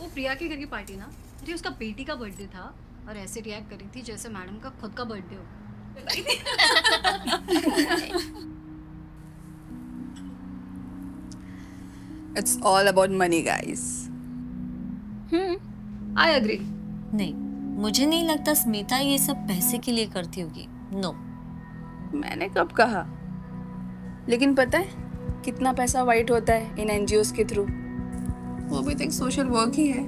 वो प्रिया के घर की पार्टी ना, अरे उसका बेटी का बर्थडे था और ऐसे रिएक्ट करी थी जैसे मैडम का खुद का बर्थडे हो। It's all about money, guys. I agree. नहीं, मुझे नहीं लगता स्मिता ये सब पैसे के लिए करती होगी। नो। मैंने कब कहा? लेकिन पता है कितना पैसा वाइट होता है इन एनजीओस के थ्रू? वो भी तो एक सोशल वर्क ही है।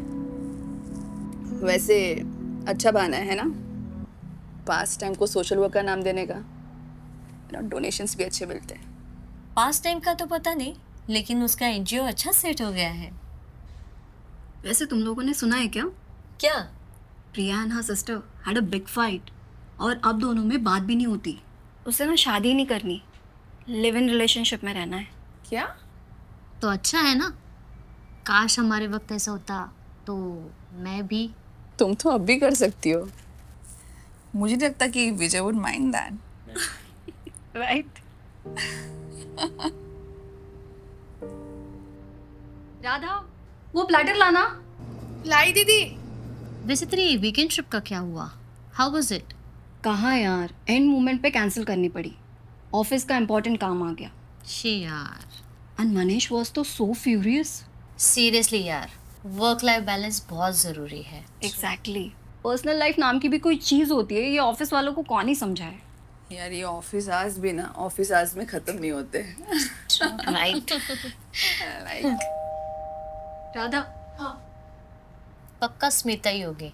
वैसे अच्छा बहाना है ना पास टाइम को सोशल वर्क का नाम देने का। डोनेशंस भी अच्छे मिलते हैं। पास टाइम का तो पता नहीं, लेकिन उसका एनजीओ अच्छा सेट हो गया है। वैसे तुम लोगों ने सुना है क्या? क्या? Priya and her sister had a big fight और अब दोनों में बात भी नहीं होती। उसे ना शादी नहीं करनी, लिव इन रिलेशनशिप में रहना है। क्या? तो अच्छा है ना। काश हमारे वक्त ऐसा होता तो मैं भी। तुम तो अब भी कर सकती हो। मुझे नहीं लगता कि Vijay would mind that. Right. Radha, वो प्लेटर लाना। लाई दीदी। वैसे तेरी वीकेंड ट्रिप का क्या हुआ? How was it? कहाँ यार, एंड मोमेंट पे कैंसिल करनी पड़ी। ऑफिस का इम्पोर्टेंट काम आ गया शी यार, एंड मनीष वाज तो सो फ्यूरियस। सीरियसली यार, वर्क लाइफ बैलेंस बहुत ज़रूरी है। एग्जैक्टली। पर्सनल लाइफ नाम की भी कोई चीज़ होती है, ये ऑफिस वालों को कौन ही समझाए। यार ये ऑफिस आवर्स भी ना ऑफिस आवर्स में खत्म नहीं होते। राइट। लाइक राधा, पक्का स्मिता ही होगी।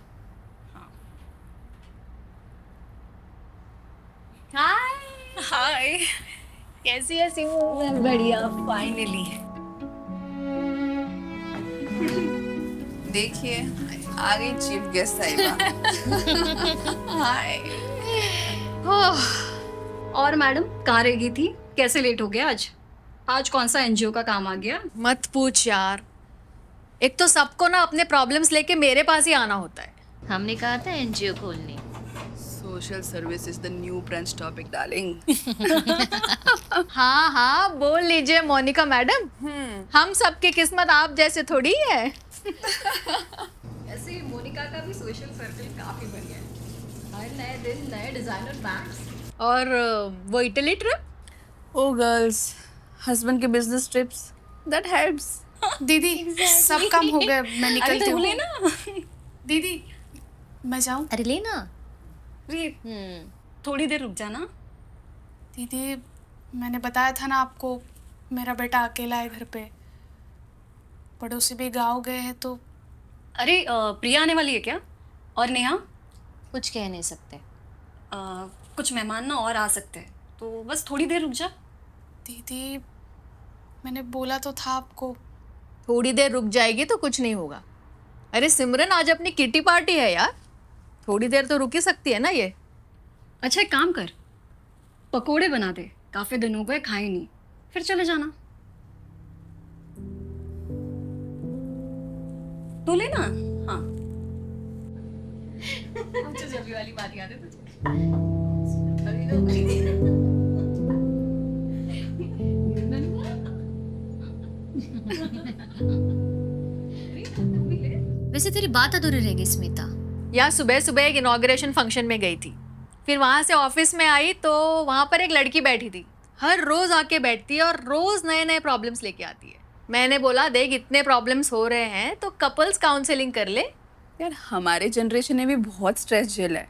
हाय कैसी है सिमू? मैं बढ़िया, फाइनली। देखिए आ गई चीफ गेस्ट साहिबा। हाय। और मैडम कहाँ रह गई थी? कैसे लेट हो गया आज? आज कौन सा एनजीओ का काम आ गया? मत पूछ यार। एक तो सबको ना अपने प्रॉब्लम्स लेके मेरे पास ही आना होता है। हमने कहा था एनजीओ खोलनी। Social service is the new branch topic darling. हाँ हाँ, बोल लीजिए मोनिका मैडम। हम सबकी किस्मत आप जैसे थोड़ी है। ऐसे मोनिका का भी सोशल सर्कल काफी बढ़िया है। हर नए दिन नए डिजाइनर बैंड्स। और वो इटली ट्रिप? ओ गर्ल्स, हस्बैंड के बिजनेस ट्रिप्स दैट हेल्प्स। दीदी सब काम हो गया, मैं निकलती हूँ। ना दीदी मैं जाऊँ? अरे लेना। थोड़ी देर रुक जाना। दीदी मैंने बताया था ना आपको, मेरा बेटा अकेला है घर पे, पड़ोसी भी गाँव गए हैं तो। अरे प्रिया आने वाली है क्या? और नेहा? कुछ कह नहीं सकते। कुछ मेहमान ना और आ सकते हैं, तो बस थोड़ी देर रुक जा। दीदी मैंने बोला तो था आपको। थोड़ी देर रुक जाएगी तो कुछ नहीं होगा। अरे सिमरन, आज अपनी किटी पार्टी है यार, थोड़ी देर तो रुक ही सकती है ना ये। अच्छा एक काम कर, पकोड़े बना दे, काफी दिन हो गए खाए नहीं, फिर चले जाना। तो लेना। हाँ। मुझे जब ये वाली बात याद है तुझे? वैसे तेरी बात अधूरी रह गई स्मिता। यार सुबह सुबह एक इनॉग्रेशन फंक्शन में गई थी, फिर वहां से ऑफिस में आई तो वहां पर एक लड़की बैठी थी। हर रोज आके बैठती है और रोज नए नए प्रॉब्लम्स लेके आती है। मैंने बोला देख, इतने प्रॉब्लम्स हो रहे हैं तो कपल्स काउंसलिंग कर ले। यार हमारे जनरेशन ने भी बहुत स्ट्रेस झेला है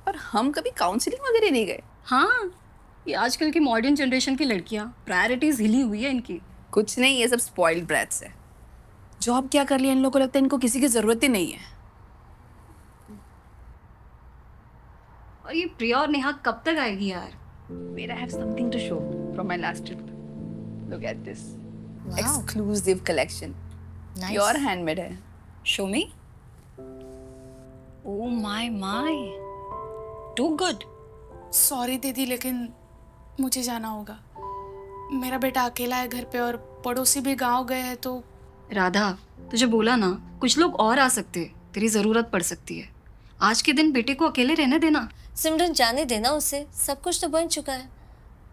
और हम कभी काउंसलिंग वगैरह नहीं गए। हाँ, ये आजकल की मॉडर्न जनरेशन की लड़कियां, प्रायोरिटीज हिली हुई है इनकी। कुछ नहीं, ये सब स्पॉइल्ड ब्रैट्स है। जॉब क्या कर लिया, इन लोगों को लगता है इनको किसी की जरूरत ही नहीं है। और ये प्रिया और नेहा कब तक आएगी यार? Wait, I have something to show from my last trip. Look at this. Exclusive collection. Nice. Your handmade है। Show me. Oh my. Too good. Sorry दीदी, लेकिन मुझे जाना होगा। मेरा बेटा अकेला है घर पे और पड़ोसी भी गाँव गए हैं तो। राधा, तुझे बोला ना, कुछ लोग और आ सकते हैं, तेरी जरूरत पड़ सकती है। आज के दिन बेटे को अकेले रहने देना। सिमरन जाने देना उसे, सब कुछ तो बन चुका है।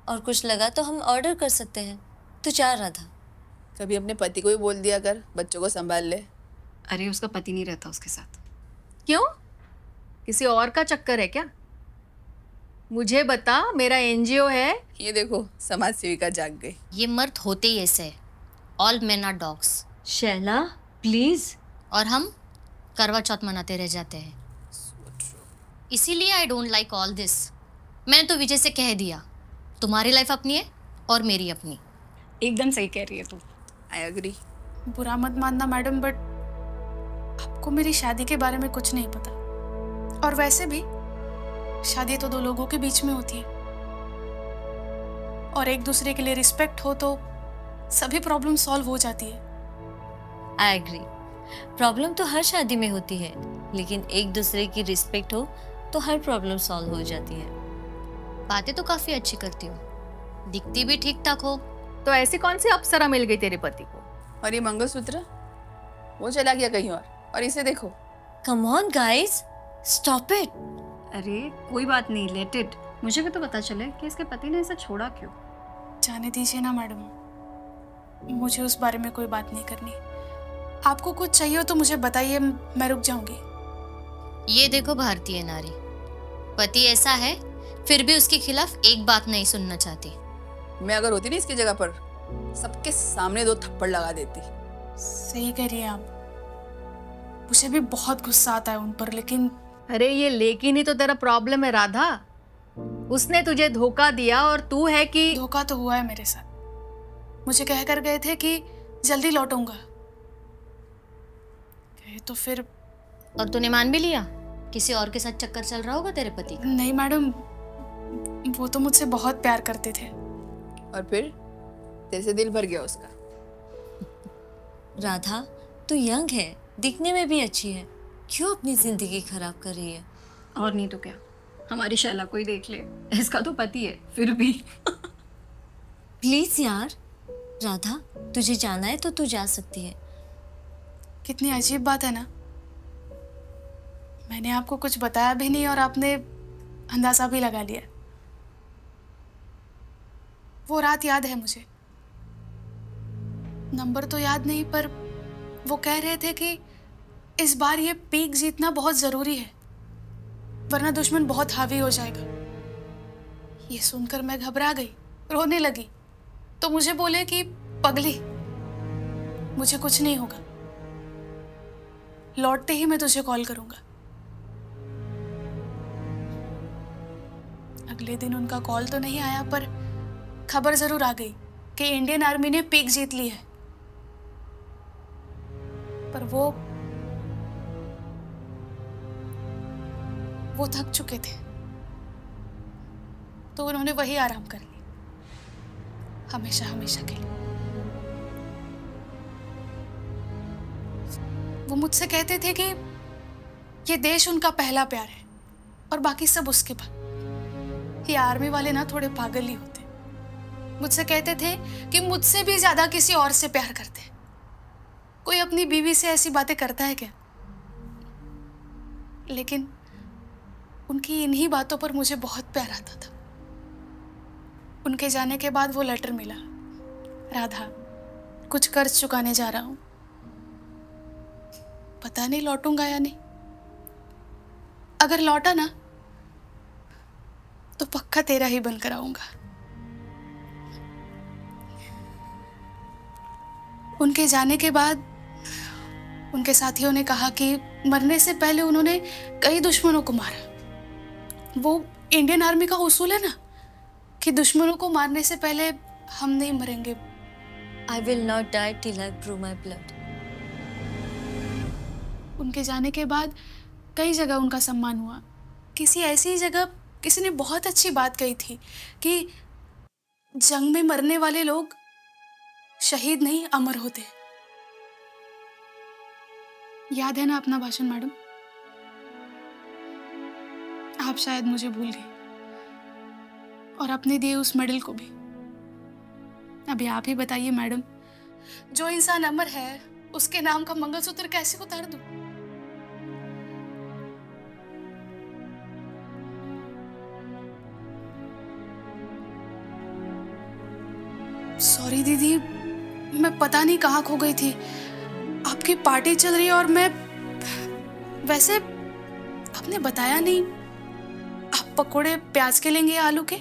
और कुछ लगा तो हम ऑर्डर कर सकते हैं। तू जा राधा। कभी अपने पति को ही बोल दिया कर बच्चों को संभाल ले। अरे उसका पति नहीं रहता उसके साथ। क्यों? किसी और का चक्कर है क्या? मुझे बता, मेरा एनजीओ है। ये देखो, समाज सेविका जाग गई। ये मर्द होते ही ऐसे हैं। All men are dogs. Shaila please. और हम करवा चौथ मनाते रह जाते हैं। इसीलिए I don't like all this. मैंने तो विजय से कह दिया, तुम्हारी लाइफ अपनी है और मेरी अपनी। एकदम सही कह रही है तू। I agree. बुरा मत मानना मैडम, बट आपको मेरी शादी के बारे में कुछ नहीं पता। और वैसे भी शादी तो दो लोगों के बीच में होती है, और एक दूसरे के लिए रिस्पेक्ट हो तो सभी प्रॉब्लम सॉल्व हो जाती है। आई एग्री, प्रॉब्लम तो हर शादी में होती है, लेकिन एक दूसरे की रिस्पेक्ट हो तो हर प्रॉब्लम सॉल्व हो जाती है। बातें तो काफी अच्छी करती हो, दिखती भी ठीक ठाक हो। तो ऐसी कौन सी अप्सरा मिल गई तेरे पति को? और ये मंगलसूत्र, वो चला गया कहीं और इसे देखो। Come on guys, stop it. अरे कोई बात नहीं, लेट इट। मुझे भी तो पता चले कि इसके पति ने इसे छोड़ा क्यों। जाने दीजिए ना मैडम, मुझे उस बारे में कोई बात नहीं करनी। आपको कुछ चाहिए हो तो मुझे बताइए, मैं रुक जाऊंगी। ये देखो भारतीय नारी, पति ऐसा है फिर भी उसके खिलाफ एक बात नहीं सुनना चाहती। मैं अगर होती ना इसकी जगह पर, सबके सामने 2 थप्पड़ लगा देती। सही कह रही है आप, मुझे भी बहुत गुस्सा आता है उन पर, लेकिन अरे ये लेकिन ही तो तेरा प्रॉब्लम है राधा। उसने तुझे धोखा दिया और तू है कि धोखा तो हुआ है मेरे साथ। मुझे कह कर गए थे कि जल्दी लौटूंगा, गए तो फिर और तूने मान भी लिया? किसी और के साथ चक्कर चल रहा होगा तेरे पति का। नहीं मैडम, वो तो मुझसे बहुत प्यार करते थे। और फिर तेरे से दिल भर गया उसका। राधा, तू यंग है, दिखने में भी अच्छी है, क्यों अपनी जिंदगी खराब कर रही है? और नहीं तो क्या, हमारी शैला को ही देख ले, इसका तो पति है फिर भी। प्लीज यार राधा, तुझे जाना है तो तू जा सकती है। कितनी अजीब बात है ना, मैंने आपको कुछ बताया भी नहीं और आपने अंदाजा भी लगा लिया। वो रात याद है मुझे, नंबर तो याद नहीं, पर वो कह रहे थे कि इस बार ये पीक जीतना बहुत जरूरी है, वरना दुश्मन बहुत हावी हो जाएगा। ये सुनकर मैं घबरा गई, रोने लगी। तो मुझे बोले कि पगली, मुझे कुछ नहीं होगा, लौटते ही मैं तुझे कॉल करूंगा। अगले दिन उनका कॉल तो नहीं आया, पर खबर जरूर आ गई कि इंडियन आर्मी ने पीक जीत ली है। पर वो थक चुके थे, तो उन्होंने वही आराम कर लिया, हमेशा हमेशा के लिए। वो मुझसे कहते थे कि ये देश उनका पहला प्यार है और बाकी सब उसके बाद। ये आर्मी वाले ना थोड़े पागल ही होते। मुझसे कहते थे कि मुझसे भी ज्यादा किसी और से प्यार करते हैं। कोई अपनी बीवी से ऐसी बातें करता है क्या? लेकिन उनकी इन्हीं बातों पर मुझे बहुत प्यार आता था। उनके जाने के बाद वो लेटर मिला, राधा कुछ कर्ज चुकाने जा रहा हूं, पता नहीं लौटूंगा या नहीं। अगर लौटा ना तो पक्का तेरा ही बनकर आऊंगा। उनके जाने के बाद उनके साथियों ने कहा कि मरने से पहले उन्होंने कई दुश्मनों को मारा। वो इंडियन आर्मी का उसूल है ना कि दुश्मनों को मारने से पहले हम नहीं मरेंगे। I will not die till I prove my blood. उनके जाने के बाद कई जगह उनका सम्मान हुआ। किसी ऐसी जगह किसी ने बहुत अच्छी बात कही थी कि जंग में मरने वाले लोग शहीद नहीं अमर होते। याद है ना अपना भाषण मैडम? आप शायद मुझे भूल गए और अपने दिए उस मेडल को भी। अभी आप ही बताइए मैडम, जो इंसान अमर है उसके नाम का मंगलसूत्र कैसे उतार दूं? सॉरी दीदी, मैं पता नहीं कहाँ खो गई थी। आप आपकी पार्टी चल रही है और मैं, वैसे आपने बताया नहीं, आप पकोड़े प्याज के लेंगे या आलू के?